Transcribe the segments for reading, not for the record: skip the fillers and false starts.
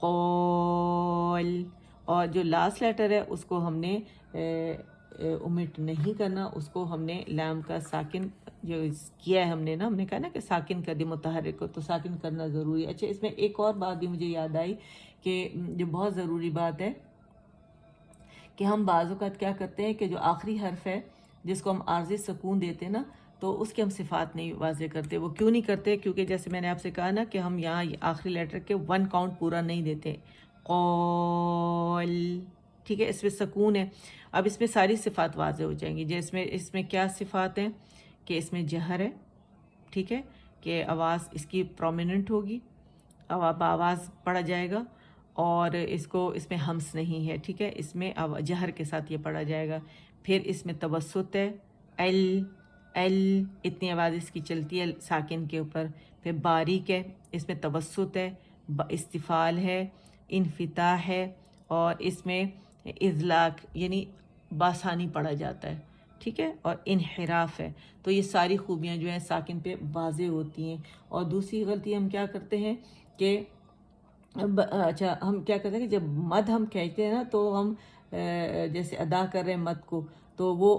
قول. اور جو لاسٹ لیٹر ہے اس کو ہم نے اومٹ نہیں کرنا، اس کو ہم نے لام کا ساکن جو کیا ہے ہم نے نا، ہم نے کہا نا کہ ساکن کر دی متحرک کو، تو ساکن کرنا ضروری ہے. اچھا، اس میں ایک اور بات بھی مجھے یاد آئی کہ جو بہت ضروری بات ہے کہ ہم بعض اوقات کیا کرتے ہیں کہ جو آخری حرف ہے جس کو ہم عارضی سکون دیتے ہیں نا، تو اس کے ہم صفات نہیں واضح کرتے. وہ کیوں نہیں کرتے؟ کیونکہ جیسے میں نے آپ سے کہا نا کہ ہم یہاں آخری لیٹر کے 1 کاؤنٹ پورا نہیں دیتے. قول، ٹھیک ہے، اس میں سکون ہے. اب اس میں ساری صفات واضح ہو جائیں گی. جیسے اس میں کیا صفات ہیں کہ اس میں جہر ہے، ٹھیک ہے، کہ آواز اس کی پرومیننٹ ہوگی، آواز پڑھا جائے گا، اور اس میں ہمس نہیں ہے، ٹھیک ہے، اس میں جہر کے ساتھ یہ پڑھا جائے گا. پھر اس میں توسط ہے، ال اتنی آواز اس کی چلتی ہے ساکن کے اوپر. پھر باریک ہے، اس میں توسط ہے، استفال ہے، انفتاح ہے، اور اس میں اذلاق یعنی بآسانی پڑھا جاتا ہے، ٹھیک ہے، اور انحراف ہے. تو یہ ساری خوبیاں جو ہیں ساکن پہ واضح ہوتی ہیں. اور دوسری غلطی ہم کیا کرتے ہیں کہ اچھا، ہم کیا کرتے ہیں کہ جب مد ہم کہتے ہیں نا، تو ہم جیسے ادا کر رہے ہیں مد کو، تو وہ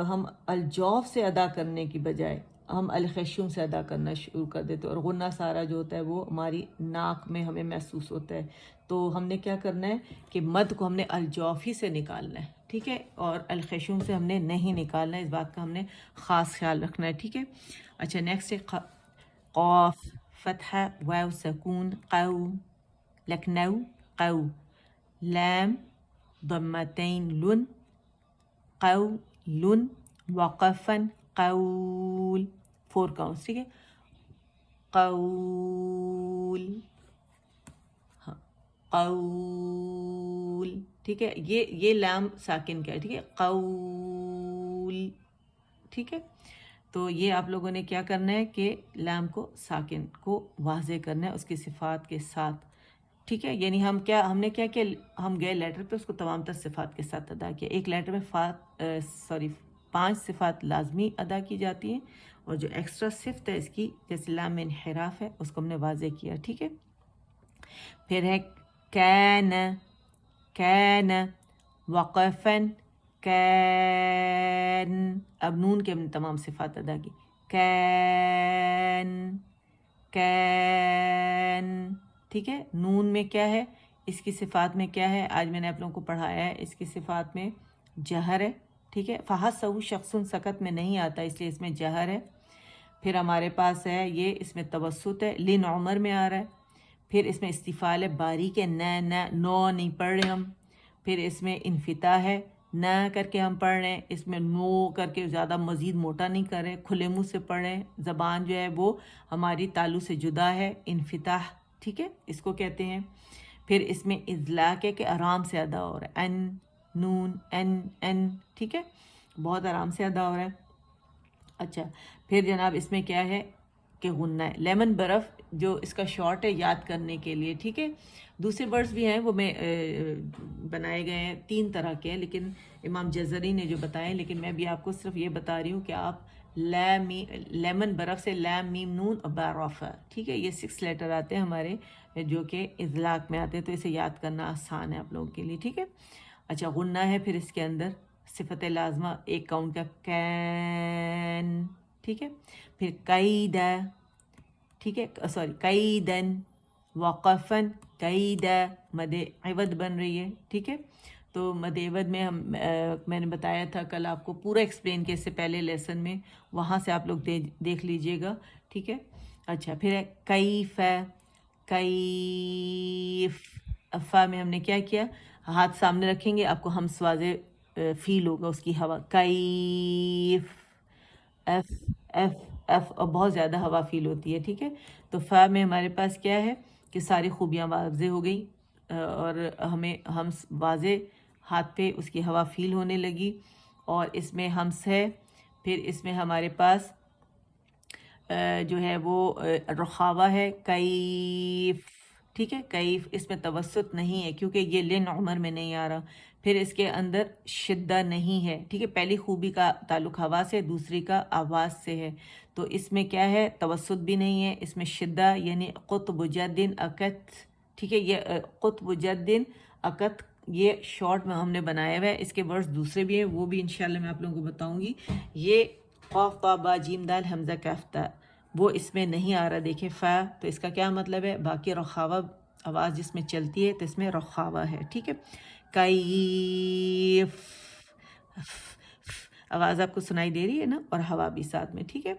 ہم الجوف سے ادا کرنے کی بجائے ہم الخشوم سے ادا کرنا شروع کر دیتے ہیں، اور غنہ سارا جو ہوتا ہے وہ ہماری ناک میں ہمیں محسوس ہوتا ہے. تو ہم نے کیا کرنا ہے کہ مد کو ہم نے الجوف ہی سے نکالنا ہے، ٹھیک ہے، اور الخشوم سے ہم نے نہیں نکالنا ہے. اس بات کا ہم نے خاص خیال رکھنا ہے، ٹھیک ہے. اچھا، نیکسٹ ہے قاف فتحہ، واو سکون، قو لکھنؤ، قو، لام ضمتین لن، قول، وقفن، قول، 4 کاؤنٹس، ٹھیک ہے. قول، قول، ٹھیک ہے، یہ لام ساکن کا ہے، ٹھیک ہے، قول، ٹھیک ہے. تو یہ آپ لوگوں نے کیا کرنا ہے کہ لام کو ساکن کو واضح کرنا ہے اس کی صفات کے ساتھ، ٹھیک ہے. یعنی ہم نے کیا کہ ہم گئے لیٹر پہ اس کو تمام تر صفات کے ساتھ ادا کیا. ایک لیٹر میں 5 صفات لازمی ادا کی جاتی ہیں، اور جو ایکسٹرا صفت ہے اس کی جیسے لام میں انحراف ہے اس کو ہم نے واضح کیا، ٹھیک ہے. پھر ہے کین، کین، وقفن، کین. اب نون کے ہم نے تمام صفات ادا کی. کین، کین، ٹھیک ہے. نون میں کیا ہے، اس کی صفات میں کیا ہے، آج میں نے آپ لوگوں کو پڑھایا ہے. اس کی صفات میں جہر ہے، ٹھیک ہے. فحسہ شخص سکت میں نہیں آتا، اس لیے اس میں جہر ہے. پھر ہمارے پاس ہے یہ اس میں توسط ہے، لن عمر میں آ رہا ہے. پھر اس میں استفال ہے، باریک ہے، نو نہیں پڑھ رہے ہم. پھر اس میں انفتاح ہے، نہ کر کے ہم پڑھ رہے ہیں، اس میں نو کر کے زیادہ مزید موٹا نہیں کر رہے، کھلے منہ سے پڑھ رہے ہیں. زبان جو ہے وہ ہماری تالو سے جدا ہے، انفتاح، ٹھیک ہے، اس کو کہتے ہیں. پھر اس میں اذلاق ہے کہ آرام سے ادا ہو رہا ہے، ان، نون، ان، ٹھیک ہے، بہت آرام سے ادا ہو رہا ہے. اچھا، پھر جناب اس میں کیا ہے کہ غنہ ہے. لیمن برف جو اس کا شارٹ ہے یاد کرنے کے لیے، ٹھیک ہے. دوسرے ورڈز بھی ہیں وہ میں بنائے گئے ہیں 3 طرح کے ہیں، لیکن امام جزری نے جو بتائے، لیکن میں بھی آپ کو صرف یہ بتا رہی ہوں کہ آپ لیمن برف سے لام میم نون اور برافہ، ٹھیک ہے، یہ 6 لیٹر آتے ہیں ہمارے جو کہ اذلاق میں آتے ہیں، تو اسے یاد کرنا آسان ہے آپ لوگوں کے لیے، ٹھیک ہے. اچھا، غنہ ہے، پھر اس کے اندر صفت لازمہ 1 کاؤنٹ کا کین، ٹھیک ہے. پھر قیدہ، ٹھیک ہے، قیدن، وقفن، قیدہ، مد عوض بن رہی ہے، ٹھیک ہے. تو مد عوض میں میں نے بتایا تھا کل آپ کو پورا ایکسپلین کیا اس سے پہلے لیسن میں، وہاں سے آپ لوگ دیکھ لیجئے گا، ٹھیک ہے. اچھا، پھر ہے کیف، کیف، افا میں ہم نے کیا کیا، ہاتھ سامنے رکھیں گے آپ کو ہمس واضح فیل ہوگا اس کی ہوا، کیف، ایف، ایف، ایف، اور بہت زیادہ ہوا فیل ہوتی ہے، ٹھیک ہے. تو فا میں ہمارے پاس کیا ہے کہ ساری خوبیاں واضح ہو گئی، اور ہمیں ہمس واضح ہاتھ پہ اس کی ہوا فیل ہونے لگی، اور اس میں ہمس ہے. پھر اس میں ہمارے پاس جو ہے وہ رخاوہ ہے، کیف، ٹھیک ہے. کیف، اس میں توسط نہیں ہے کیونکہ یہ لن عمر میں نہیں آ رہا. پھر اس کے اندر شدہ نہیں ہے، ٹھیک ہے. پہلی خوبی کا تعلق ہوا سے، دوسری کا آواز سے ہے. تو اس میں کیا ہے، توسط بھی نہیں ہے، اس میں شدہ یعنی قطب جدن اکت، ٹھیک ہے. یہ قطب جدن اکت یہ شارٹ میں ہم نے بنایا ہوا ہے. اس کے ورڈز دوسرے بھی ہیں, وہ بھی انشاءاللہ میں آپ لوگوں کو بتاؤں گی. یہ قاف طا با جیم دال حمزہ کاف تا وہ اس میں نہیں آ رہا. دیکھیں فا, تو اس کا کیا مطلب ہے؟ باقی رخاوہ آواز جس میں چلتی ہے تو اس میں رخاوہ ہے. ٹھیک ہے. کیف آواز آپ کو سنائی دے رہی ہے نا, اور ہوا بھی ساتھ میں. ٹھیک ہے.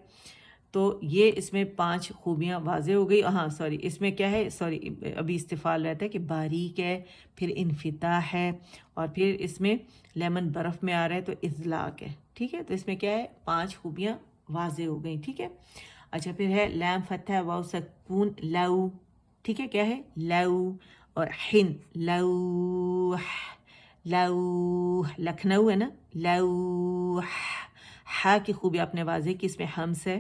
تو یہ اس میں 5 خوبیاں واضح ہو گئی. ہاں سوری, اس میں کیا ہے, سوری ابھی استفال رہتا ہے کہ باریک ہے, پھر انفتاح ہے, اور پھر اس میں لیمن برف میں آ رہا ہے تو اذلاق ہے. ٹھیک ہے. تو اس میں کیا ہے, 5 خوبیاں واضح ہو گئی. ٹھیک ہے. اچھا پھر ہے لام فتح واو سکون لو. ٹھیک ہے. کیا ہے؟ لو. اور حن لوح, لوح لکھنؤ ہے نا, لوح. ہا کی خوبی آپ نے واضح کی, اس میں ہمس ہے,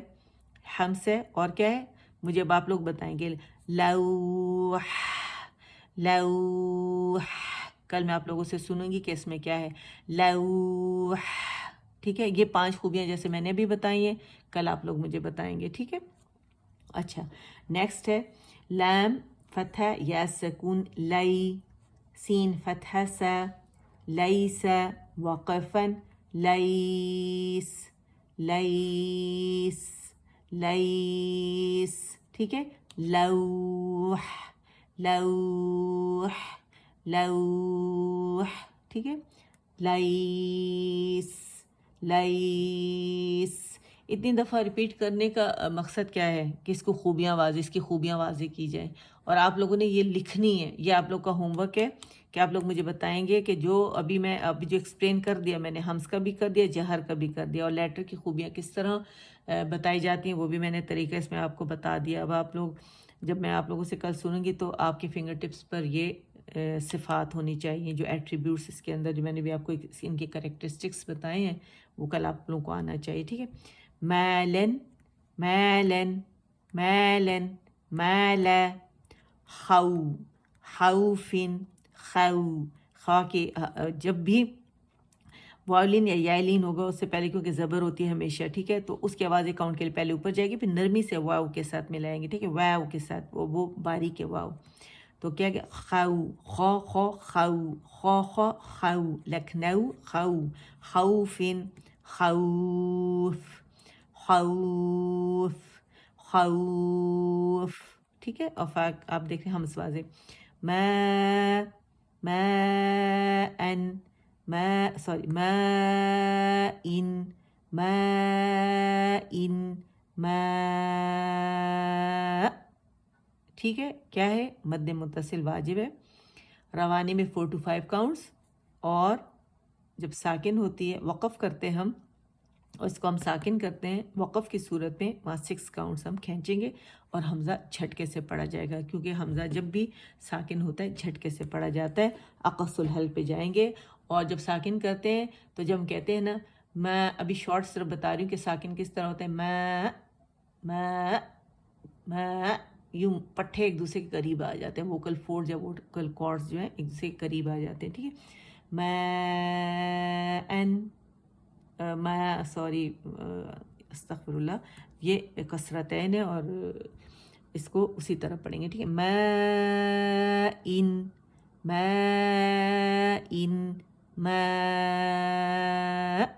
ہمس ہے, اور کیا ہے مجھے اب آپ لوگ بتائیں گے. لوح, لوح. کل میں آپ لوگوں سے سنوں گی کہ اس میں کیا ہے, لوح. ٹھیک ہے. یہ 5 خوبیاں جیسے میں نے بھی بتائی ہیں, کل آپ لوگ مجھے بتائیں گے. ٹھیک ہے. اچھا نیکسٹ ہے لام فتح یا سکون لئی, سین فتح سا, لیس, وقفن لیس, لیس, لیس. ٹھیک ہے. لوح, لوح, لوح. ٹھیک ہے. لیس, لیس. اتنی دفعہ ریپیٹ کرنے کا مقصد کیا ہے کہ اس کو خوبیاں واضح, اس کی خوبیاں واضح کی جائیں. اور آپ لوگوں نے یہ لکھنی ہے, یہ آپ لوگ کا ہوم ورک ہے کہ آپ لوگ مجھے بتائیں گے کہ جو ابھی جو ایکسپلین کر دیا میں نے, ہمس کا بھی کر دیا, جہر کا بھی کر دیا, اور لیٹر کی خوبیاں کس طرح بتائی جاتی ہیں وہ بھی میں نے طریقہ اس میں آپ کو بتا دیا. اب آپ لوگ جب میں آپ لوگوں سے کل سنوں گی تو آپ کے فنگر ٹپس پر یہ صفات ہونی چاہیے, جو ایٹریبیوٹس اس کے اندر جو میں نے بھی آپ کو ان کے کریکٹرسٹکس بتائے ہیں وہ کل آپ لوگوں کو آنا چاہیے. ٹھیک ہے. مالن, مالن, مالن, مالا. خو, خوفن, خو. خواہ کے جب بھی واولین یا یائلین ہوگا اس سے پہلے کیونکہ زبر ہوتی ہے ہمیشہ. ٹھیک ہے. تو اس کی آواز اکاؤنٹ کے لیے پہلے اوپر جائے گی, پھر نرمی سے واو کے ساتھ ملائیں گے. ٹھیک ہے. واو کے ساتھ, وہ باریک ہے واو. تو کیا کہ خو, خو خو خو, خو خو خو, لکھنؤ خو, خوفن, خوف, خوف, خوف. ٹھیک ہے. اور آپ دیکھ رہے ہیں ہم واضح ما, ما ان, ما سوری ما ان, ما ان, ما. ٹھیک ہے. کیا ہے؟ مد متصل واجب ہے. روانی میں 4 to 5 کاؤنٹس, اور جب ساکن ہوتی ہے وقف کرتے ہیں ہم, اور اس کو ہم ساکن کرتے ہیں وقف کی صورت میں, وہاں 6 کاؤنٹس ہم کھینچیں گے, اور حمزہ جھٹکے سے پڑھا جائے گا, کیونکہ حمزہ جب بھی ساکن ہوتا ہے جھٹکے سے پڑھا جاتا ہے. اقص الحل پہ جائیں گے, اور جب ساکن کرتے ہیں تو جب ہم کہتے ہیں نا, میں ابھی شارٹ صرف بتا رہی ہوں کہ ساکن کس طرح ہوتا ہے. میں یوں پٹھے ایک دوسرے کے قریب آ جاتے ہیں, ووکل فورڈ یا ووکل کارڈز جو ہیں ایک دوسرے کے قریب آ جاتے ہیں. ٹھیک ہے. میں سوری استغفر اللہ, یہ کسرتین ہے اور اس کو اسی طرح پڑھیں گے. ٹھیک ہے. میں ان, میں ان, میں.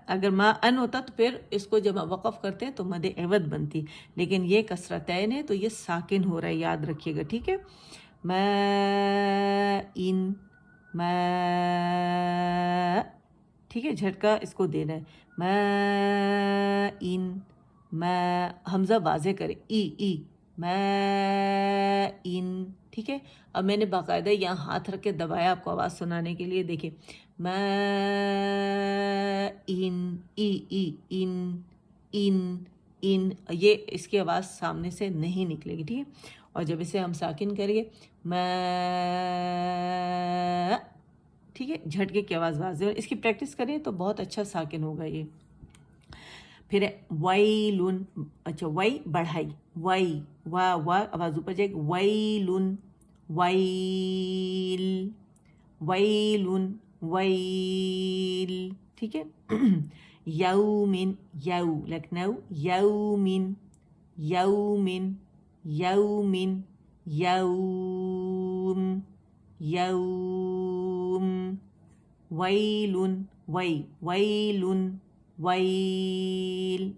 اگر ما ان ہوتا تو پھر اس کو جب وقف کرتے ہیں تو مد عوض بنتی, لیکن یہ کسرتین ہے تو یہ ساکن ہو رہا ہے, یاد رکھیے گا. ٹھیک ہے. میں ان, میں. ٹھیک ہے. جھٹکا اس کو دینا ہے. میں ان, میں. حمزہ واضح کرے, ای ای, میں ان. ٹھیک ہے. اب میں نے باقاعدہ یہاں ہاتھ رکھ کے دبایا آپ کو آواز سنانے کے لیے. دیکھیں میں ان, ای ای, ان, ان, ان. یہ اس کی آواز سامنے سے نہیں نکلے گی. ٹھیک ہے. اور جب اسے ہم ساکن کریں گے میں, ٹھیک ہے, جھٹکے کی آواز واضح, اور اس کی پریکٹس کریں تو بہت اچھا ساکن ہوگا یہ. پھر ویلن, اچھا وی بڑھائی, وی وا آواز اوپر جائے گی. ویلن, ویل, ویلن, ویل. ٹھیک ہے. یومن, یو لکھنؤ, یومن, یومن, یومن, یوم. یوم ویلن ویلن ویل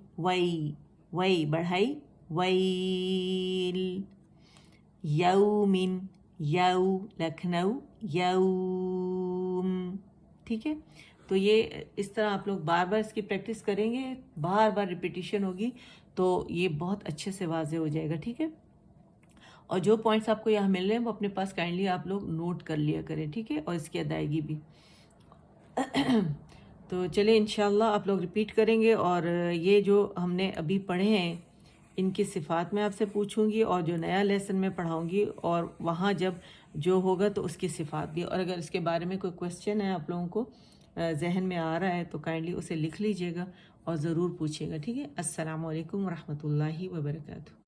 وی بڑھائی ویل یومن لکھنؤ یوم. ٹھیک ہے، تو یہ اس طرح آپ لوگ بار بار اس کی پریکٹس کریں گے، بار بار ریپیٹیشن ہوگی تو یہ بہت اچھے سے واضح ہو جائے گا. ٹھیک ہے، اور جو پوائنٹس آپ کو یہاں مل رہے ہیں وہ اپنے پاس کائنڈلی آپ لوگ نوٹ کر لیا کریں. ٹھیک ہے، اور اس کی ادائیگی بھی. تو چلیں انشاءاللہ آپ لوگ ریپیٹ کریں گے، اور یہ جو ہم نے ابھی پڑھے ہیں ان کی صفات میں آپ سے پوچھوں گی، اور جو نیا لیسن میں پڑھاؤں گی، اور وہاں جب جو ہوگا تو اس کی صفات بھی. اور اگر اس کے بارے میں کوئی کویسچن ہے آپ لوگوں کو ذہن میں آ رہا ہے تو کائنڈلی اسے لکھ لیجئے گا اور ضرور پوچھیے گا. ٹھیک ہے، السلام علیکم ورحمۃ اللہ وبرکاتہ.